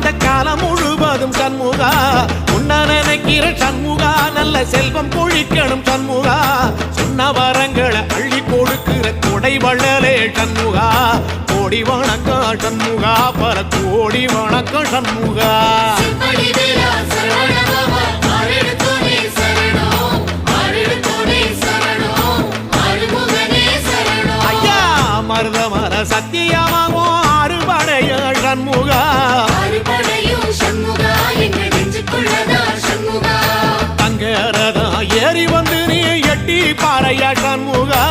வாழ்ந்த காலம் முழுவதும் சண்முகா உன்ன நினைக்கிற சண்முகா நல்ல செல்வம் பொழிக்கணும் சண்முகா சொன்ன வரங்களை அள்ளி கொடுக்கிற கொடை வள்ளலே சண்முகா கோடி வணக்கம் சண்முகா பல கோடி வணக்கம் சண்முகா ஐயா மருதமர சத்தியமாகோ அறுபடைய சண்முகா தங்கரதா ஏறி வந்து நீ எட்டி பாறையா சண்முகா